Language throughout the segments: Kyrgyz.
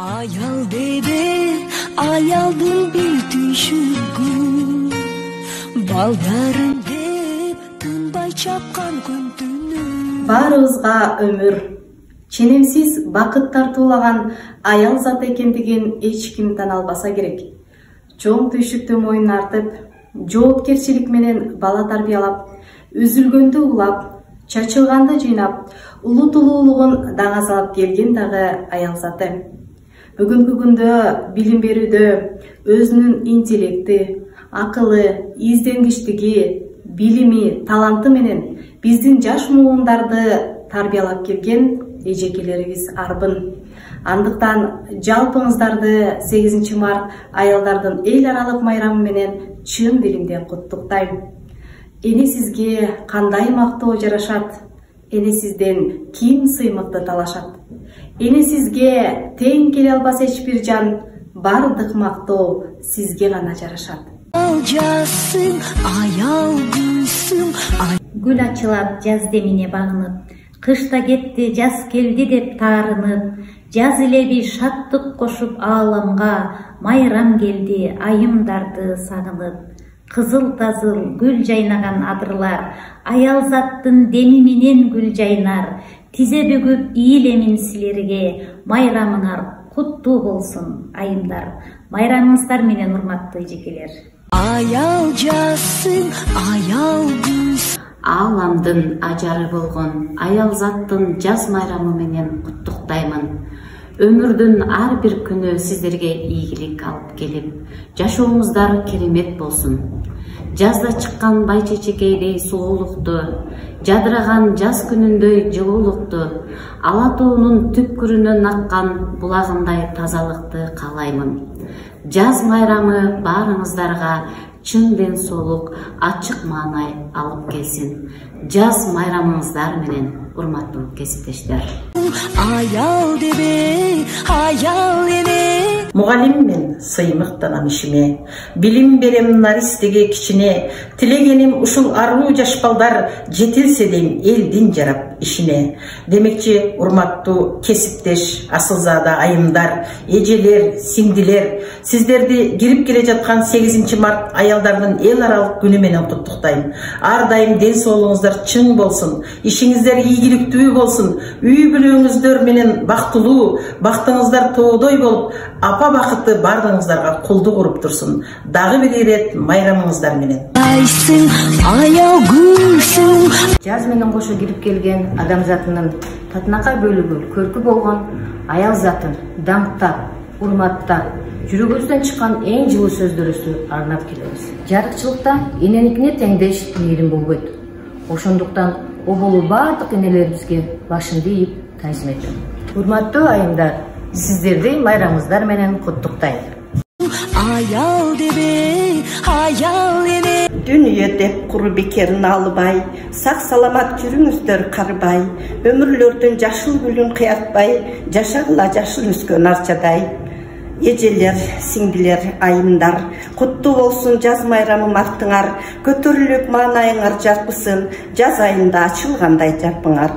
Ayal dede, ayaldın bir düşürgün. Baldarım dep, tınbay çapkan күнтүнү. Баарыбызга өмүр ченемсиз бакыттар туулаган аял зат экендигин эч ким тана албаса керек. Чоң түйшүктө мойнун артып, жоопкерчилик менен бала тарбиялап, үзүлгөндө улап, чачылганда жыйнап, улут улуулугун даңа салып келген дагы аял заты. Бүгүнкү күндө билим берүүдө өзүнүн интеллекти, акылы, изденгичтиги, билими, таланты менен биздин жаш муундарды тарбиялап келген эжекелерибиз арбын. Андыктан жалпыңыздарды 8 март аялдардын эл аралык майрамы менен чын дилимден куттуктайм. Эне сизге кандай мактоо жарашат? Эне сизден ким сыймыкты талашат? Эне сизге тең келе албас эч бир жан, бардык мактоо сизге гана жарашат. Алжасың, аял гүлсүң. Гүл ачылат жаз демине багынып, кышта кетти жаз келди деп таарынып, жаз илеби шаттык кошуп ааламга, майрам келди айымдарды сагынып. Кызыл тазыл гүл жайнаган адырлар, аял заттын деми менен гүл жайнар. Тизе бүгүп ийилемин силерге, майрамыңар куттуу болсун айымдар. Майрамыңыздар менен урматтуу эжекелер. Аял жасың, аял гүлсүң. Ааламдын ажары болгон аял заттын жаз майрамы менен куттуктаймын. Өмүрдүн ар бир күнү сиздерге ийгилик алып келип, жашооңуздар керемет болсун. Жазда чыккан байчечекейдей сулуулукту, жадыраган жаз күнүндөй жылуулукту, ала тоонун түпкүрүнөн аккан булагындай тазалыкты каалаймын. Жаз майрамы баарыңыздарга чын ден соолук, ачык маанай алып келсин. Жаз майрамыңыздар менен, урматтуу кесиптештер. Аял дебе, аял эне. Мугалим мен сыймыктанам ишиме, билим берем наристеге кичине, тилегеним ушул аруу жаш балдар жетилсе дейм элдин жарап ишине. Демекчи, урматтуу кесиптеш, асылзада айымдар, эжелер, сиңдилер, сиздерди кирип келе жаткан 8 март аялдардын эл аралык күнү менен куттуктайм. Ар дайым ден соолугуңуздар чың болсун, ишиңиздер ийгиликтүү болсун, үй бүлөңүздөр менен бактылуу, бактыңыздар тоодой болуп, апа бакыты бардыгыңыздарга кулдук уруп турсун. Дагы бир ирет майрамыңыздар менен. Айсың, аял гүлсүң. Жаз менен кошо кирип келген адам затынын татынакай бөлүгү көркү болгон аял затын даңктап, урматтап, жүрөгүбүздөн чыккан эң жылуу сөздөрүбүздү арнап келебиз. Жарыкчылыкта эненикине теңдеш мейрим болбойт. Ошондуктан оболу бардык энелерибизге башымды ийип таазим этем. Урматтуу айымдар, сиздерди майрамыңыздар менен куттуктайм. Аял дебе, аял эне. Дүнүйө деп куру бекерин албай, сак саламат жүрүңүздөр карбай, өмүрлөрдүн жашыл гүлүн кыятпай, жашагыла жашыл өскөн арчадай. Эжелер, сиңдилер, айымдар, куттуу болсун жаз майрамы мартыңар, көтөрүлүп маанайыңар жарпысын, жаз айында ачылгандай жарпыңар.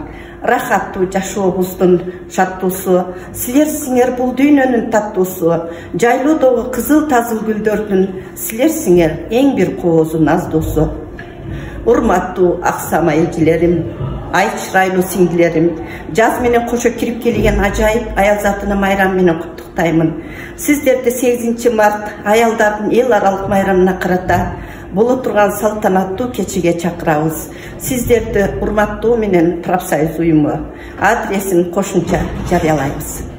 Рахаттуу жашообуздун шаттуусу, силер сиңер бул дүйнөнүн таттуусу, жайлоодогу кызыл тазыл гүлдөрдүн силер сиңер эң бир коозу наздуусу. Урматтуу аксама эжелерим, ай чырайлуу сиңдилерим, жаз менен кошо кирип келген ажайып аял затыны майрам менен куттуктаймын. Сиздерди 8 март аялдардын эл аралык майрамына карата боло турган салтанаттуу кечеге чакырабыз. Сиздерди урматтоо менен профсоюз уюму адресин кошумча жарыялайбыз.